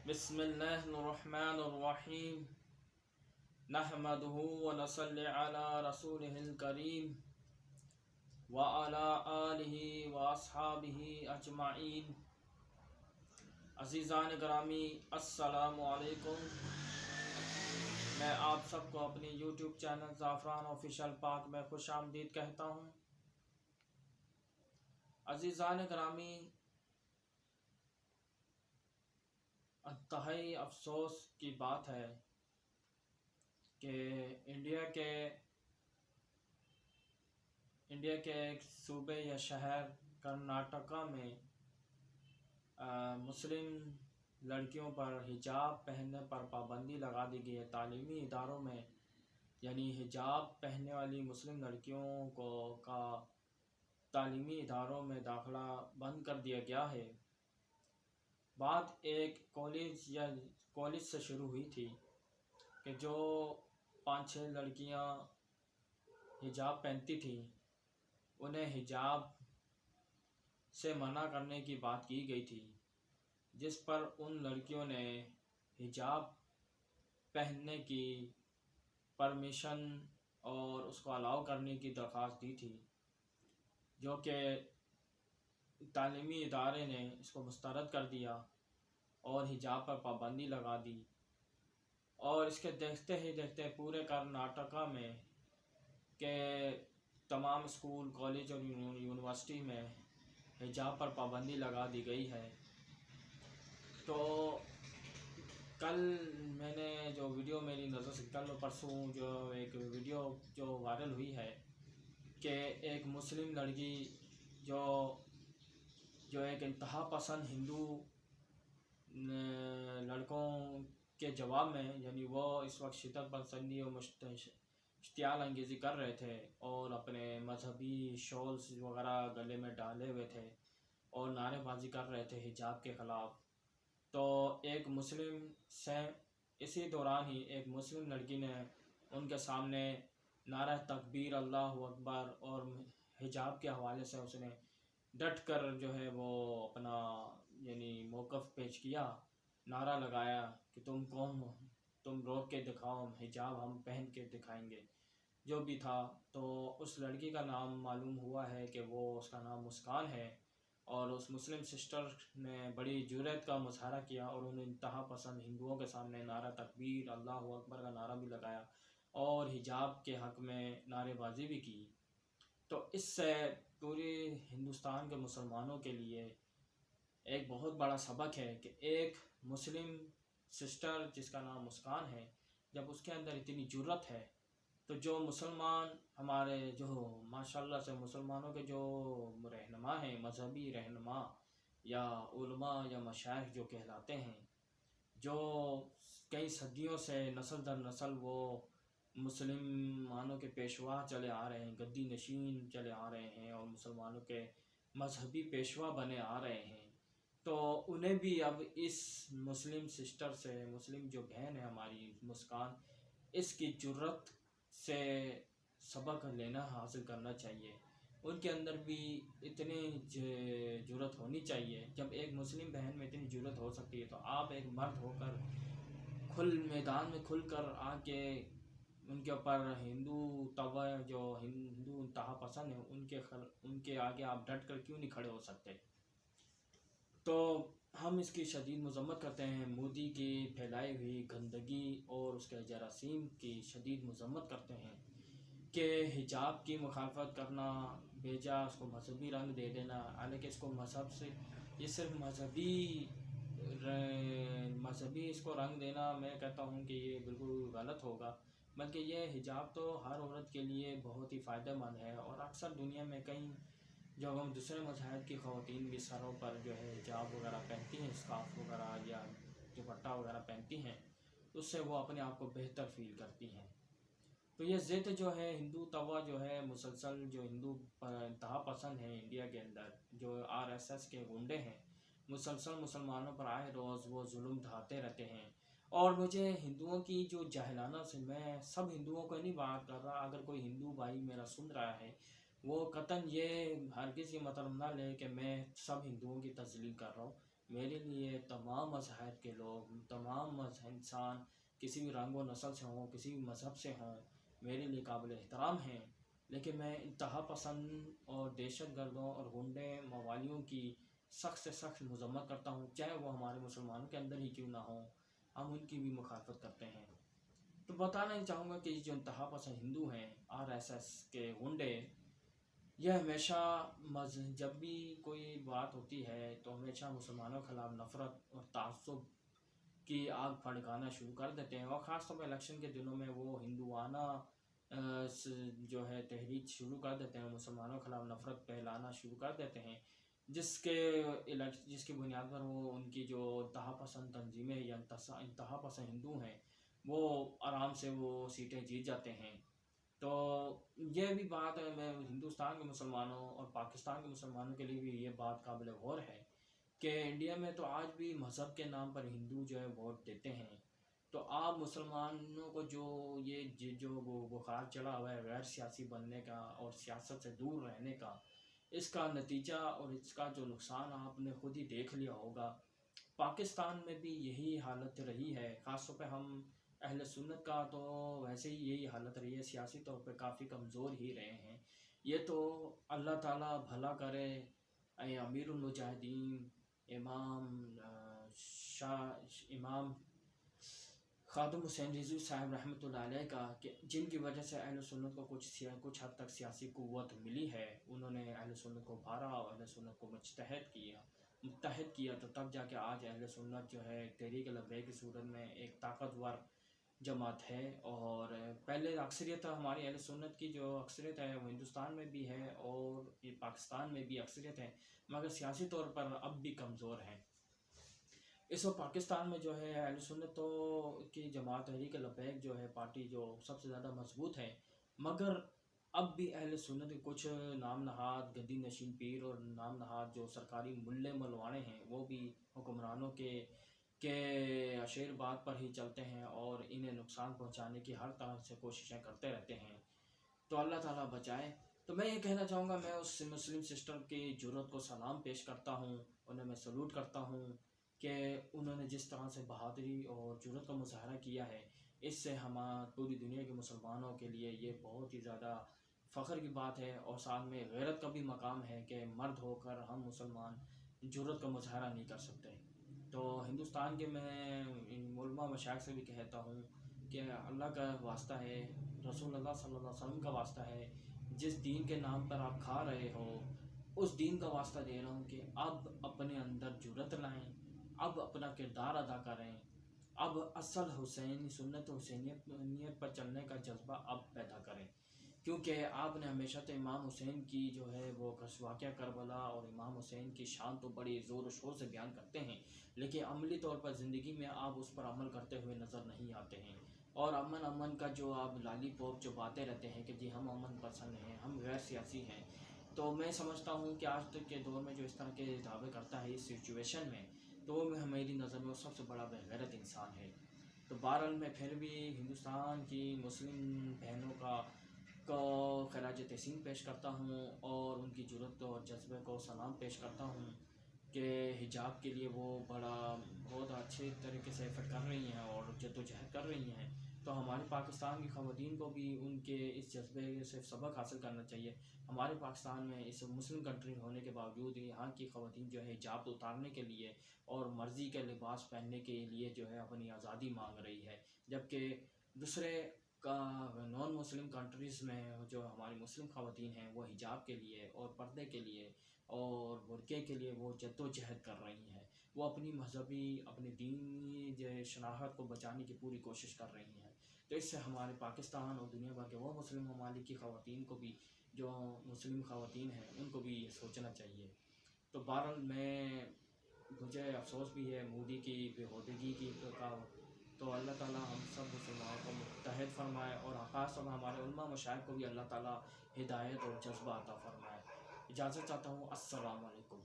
بسم اللہ الرحمن الرحیم نحمده ونصلی علی رسولہ الکریم وعلی آلہ واصحابہ اجمعین۔ عزیزان گرامی، السلام علیکم۔ میں آپ سب کو اپنی یوٹیوب چینل زعفران آفیشل پاک میں خوش آمدید کہتا ہوں۔ عزیزان گرامی، انتہائی افسوس کی بات ہے کہ انڈیا کے ایک صوبے یا شہر کرناٹکا میں مسلم لڑکیوں پر حجاب پہننے پر پابندی لگا دی گئی ہے۔ تعلیمی اداروں میں یعنی حجاب پہننے والی مسلم لڑکیوں کا تعلیمی اداروں میں داخلہ بند کر دیا گیا ہے۔ بات ایک کالج سے شروع ہوئی تھی کہ جو 5-6 لڑکیاں حجاب پہنتی تھیں انہیں حجاب سے منع کرنے کی بات کی گئی تھی، جس پر ان لڑکیوں نے حجاب پہننے کی پرمیشن اور اس کو الاؤ کرنے کی درخواست دی تھی، جو کہ تعلیمی ادارے نے اس کو مسترد کر دیا اور حجاب پر پابندی لگا دی۔ اور اس کے دیکھتے ہی دیکھتے پورے کرناٹکا میں کہ تمام اسکول، کالج اور یونیورسٹی میں حجاب پر پابندی لگا دی گئی ہے۔ تو کل میں نے جو ویڈیو میری نظر سے کل پرسوں جو ایک ویڈیو جو وائرل ہوئی ہے کہ ایک مسلم لڑکی جو ایک انتہا پسند ہندو لڑکوں کے جواب میں، یعنی وہ اس وقت شدت پسندی اور اشتعال انگیزی کر رہے تھے اور اپنے مذہبی شالز وغیرہ گلے میں ڈالے ہوئے تھے اور نعرے بازی کر رہے تھے حجاب کے خلاف، تو اسی دوران ہی ایک مسلم لڑکی نے ان کے سامنے نعرہ تکبیر، اللہ اکبر، اور حجاب کے حوالے سے اس نے ڈٹ کر جو ہے وہ اپنا یعنی موقف پیش کیا، نعرہ لگایا کہ تم کون ہو، تم روک کے دکھاؤ، حجاب ہم پہن کے دکھائیں گے، جو بھی تھا۔ تو اس لڑکی کا نام معلوم ہوا ہے کہ اس کا نام مسکان ہے، اور اس مسلم سسٹر نے بڑی جرأت کا مظاہرہ کیا اور انہیں انتہا پسند ہندوؤں کے سامنے نعرہ تکبیر، اللہ اکبر کا نعرہ بھی لگایا اور حجاب کے حق میں نعرے بازی بھی کی۔ تو اس سے پورے ہندوستان کے مسلمانوں کے لیے ایک بہت بڑا سبق ہے کہ ایک مسلم سسٹر جس کا نام مسکان ہے، جب اس کے اندر اتنی جرأت ہے تو جو مسلمان ہمارے جو ماشاءاللہ سے مسلمانوں کے جو رہنما ہیں، مذہبی رہنما یا علماء یا مشائخ جو کہلاتے ہیں، جو کئی صدیوں سے نسل در نسل وہ مسلمانوں کے پیشوا چلے آ رہے ہیں، گدی نشین چلے آ رہے ہیں اور مسلمانوں کے مذہبی پیشوا بنے آ رہے ہیں، تو انہیں بھی اب اس مسلم سسٹر سے، مسلم جو بہن ہے ہماری مسکان، اس کی جرأت سے سبق لینا حاصل کرنا چاہیے۔ ان کے اندر بھی اتنی جرأت ہونی چاہیے۔ جب ایک مسلم بہن میں اتنی جرأت ہو سکتی ہے تو آپ ایک مرد ہو کر میدان میں کھل کر آ کے ان کے اوپر ہندو جو ہندو انتہا پسند ہیں ان کے آگے آپ ڈٹ کر کیوں نہیں کھڑے ہو سکتے؟ تو ہم اس کی شدید مذمت کرتے ہیں، مودی کی پھیلائی ہوئی گندگی اور اس کے جراثیم کی شدید مذمت کرتے ہیں کہ حجاب کی مخالفت کرنا بیجا اس کو مذہبی رنگ دے دینا، حالانکہ اس کو مذہب سے یہ صرف مذہبی اس کو رنگ دینا، میں کہتا ہوں کہ یہ بالکل غلط ہوگا، بلکہ یہ حجاب تو ہر عورت کے لیے بہت ہی فائدہ مند ہے، اور اکثر دنیا میں کئی جو ہم دوسرے مذاہب کی خواتین بھی سروں پر جو ہے حجاب وغیرہ پہنتی ہیں، اسکارف وغیرہ یا دوپٹہ وغیرہ پہنتی ہیں، اس سے وہ اپنے آپ کو بہتر فیل کرتی ہیں۔ تو یہ ضد جو ہے ہندو توا جو ہے مسلسل، جو ہندو انتہا پسند ہیں انڈیا کے اندر، جو RSS کے گنڈے ہیں، مسلسل مسلمانوں پر آئے روز وہ ظلم ڈھاتے رہتے ہیں۔ اور مجھے ہندوؤں کی جو جاہلانہ سے، میں سب ہندوؤں کو نہیں بات کر رہا، اگر کوئی ہندو بھائی میرا سن رہا ہے وہ قطعاً یہ ہرگز یہ مطلب نہ لے کہ میں سب ہندوؤں کی تذلیل کر رہا ہوں، میرے لیے تمام مذاہب کے لوگ، تمام انسان کسی بھی رنگ و نسل سے ہوں، کسی بھی مذہب سے ہوں، میرے لیے قابل احترام ہیں، لیکن میں انتہا پسند اور دہشت گردوں اور غنڈے موالیوں کی سخت سے سخت مذمت کرتا ہوں، چاہے وہ ہمارے مسلمانوں کے اندر ہی کیوں نہ ہوں، ہم ان کی بھی مخالفت کرتے ہیں۔ تو بتانا ہی چاہوں گا کہ جو انتہا پسند ہندو ہیں، RSS کے غنڈے، یہ ہمیشہ جب بھی کوئی بات ہوتی ہے تو ہمیشہ مسلمانوں کے خلاف نفرت اور تعصب کی آگ پھڑکانا شروع کر دیتے ہیں، اور خاص طور پہ الیکشن کے دنوں میں وہ ہندوانہ جو ہے تحریک شروع کر دیتے ہیں، مسلمانوں کے خلاف نفرت پھیلانا شروع کر دیتے ہیں، جس کی بنیاد پر وہ ان کی جو انتہا پسند تنظیمیں یا انتہا پسند ہندو ہیں وہ آرام سے وہ سیٹیں جیت جاتے ہیں۔ تو یہ بھی بات ہے، میں ہندوستان کے مسلمانوں اور پاکستان کے مسلمانوں کے لیے بھی یہ بات قابل غور ہے کہ انڈیا میں تو آج بھی مذہب کے نام پر ہندو جو ہے ووٹ دیتے ہیں۔ تو آپ مسلمانوں کو جو وہ بخار چڑھا ہوا ہے غیر سیاسی بننے کا اور سیاست سے دور رہنے کا، اس کا نتیجہ اور اس کا جو نقصان آپ نے خود ہی دیکھ لیا ہوگا۔ پاکستان میں بھی یہی حالت رہی ہے، خاص طور پہ ہم اہل سنت کا تو ویسے ہی یہی حالت رہی ہے، سیاسی طور پہ کافی کمزور ہی رہے ہیں۔ یہ تو اللہ تعالیٰ بھلا کرے اے امیر المجاہدین امام خادم حسین رضوی صاحب رحمۃ اللہ علیہ کا، کہ جن کی وجہ سے اہل سنت کو کچھ حد تک سیاسی قوت ملی ہے، انہوں نے اہل سنت کو بھارا اور اہل سنت کو متحد کیا تو تب جا کے آج اہل سنت جو ہے تحریک لبیک کی صورت میں ایک طاقتور جماعت ہے۔ اور پہلے اکثریت ہماری اہل سنت کی جو اکثریت ہے وہ ہندوستان میں بھی ہے اور پاکستان میں بھی اکثریت ہے، مگر سیاسی طور پر اب بھی کمزور ہیں۔ اس وقت پاکستان میں جو ہے اہل سنتوں کی جماعت تحریک لبیک جو ہے پارٹی جو سب سے زیادہ مضبوط ہے، مگر اب بھی اہل سنت کے کچھ نام نہاد گدی نشین پیر اور نام نہاد جو سرکاری ملے ملوانے ہیں وہ بھی حکمرانوں کے اشیر بات پر ہی چلتے ہیں اور انہیں نقصان پہنچانے کی ہر طرح سے کوششیں کرتے رہتے ہیں۔ تو اللہ تعالیٰ بچائے۔ تو میں یہ کہنا چاہوں گا، میں اس مسلم سسٹر کی جرأت کو سلام پیش کرتا ہوں، انہیں میں سلوٹ کرتا ہوں کہ انہوں نے جس طرح سے بہادری اور جرأت کا مظاہرہ کیا ہے، اس سے پوری دنیا کے مسلمانوں کے لیے یہ بہت ہی زیادہ فخر کی بات ہے، اور ساتھ میں غیرت کا بھی مقام ہے کہ مرد ہو کر ہم مسلمان جرأت کا مظاہرہ نہیں کر سکتے۔ تو ہندوستان کے میں علماء مشائخ سے بھی کہتا ہوں کہ اللہ کا واسطہ ہے، رسول اللہ صلی اللہ علیہ وسلم کا واسطہ ہے، جس دین کے نام پر آپ کھا رہے ہو اس دین کا واسطہ دے رہا ہوں کہ اب اپنے اندر جرأت لائیں، اب اپنا کردار ادا کریں، اب اصل حسینی سنت حسینیت پر چلنے کا جذبہ اب پیدا کریں، کیونکہ آپ نے ہمیشہ تو امام حسین کی جو ہے وہ واقعہ کربلا اور امام حسین کی شان تو بڑی زور و شور سے بیان کرتے ہیں، لیکن عملی طور پر زندگی میں آپ اس پر عمل کرتے ہوئے نظر نہیں آتے ہیں، اور امن کا جو آپ لالی پوپ جو باتیں رہتے ہیں کہ جی ہم امن پسند ہیں، ہم غیر سیاسی ہیں، تو میں سمجھتا ہوں کہ آج تک کے دور میں جو اس طرح کے دعوے کرتا ہے اس سچویشن میں، تو وہ میری نظر میں وہ سب سے بڑا بغیرت انسان ہے۔ تو بہرحال میں پھر بھی ہندوستان کی مسلم بہنوں کو خراج تحسین پیش کرتا ہوں اور ان کی جرأت اور جذبے کو سلام پیش کرتا ہوں کہ حجاب کے لیے وہ بہت اچھے طریقے سے ایفرٹ کر رہی ہیں اور جد و جہد کر رہی ہیں۔ تو ہمارے پاکستان کی خواتین کو بھی ان کے اس جذبے سے سبق حاصل کرنا چاہیے۔ ہمارے پاکستان میں اس مسلم کنٹری ہونے کے باوجود یہاں کی خواتین جو ہے حجاب اتارنے کے لیے اور مرضی کے لباس پہننے کے لیے جو ہے اپنی آزادی مانگ رہی ہے، جبکہ دوسرے نان مسلم کنٹریز میں جو ہماری مسلم خواتین ہیں وہ حجاب کے لیے اور پردے کے لیے اور برقعے کے لیے وہ جد و جہد کر رہی ہیں، وہ اپنی مذہبی اپنی دینی جو شناخت کو بچانے کی پوری کوشش کر رہی ہیں۔ تو اس سے ہمارے پاکستان اور دنیا بھر کے وہ مسلم ممالک کی خواتین کو بھی، جو مسلم خواتین ہیں، ان کو بھی یہ سوچنا چاہیے۔ تو بہرحال مجھے افسوس بھی ہے مودی کی بےہودگی کا، تو اللہ تعالیٰ ہم سب مسلمانوں کو متحد فرمائے اور خاص طور پر ہمارے علماء مشائخ کو بھی اللہ تعالیٰ ہدایت اور جذبہ عطا فرمائے۔ اجازت چاہتا ہوں، السلام علیکم۔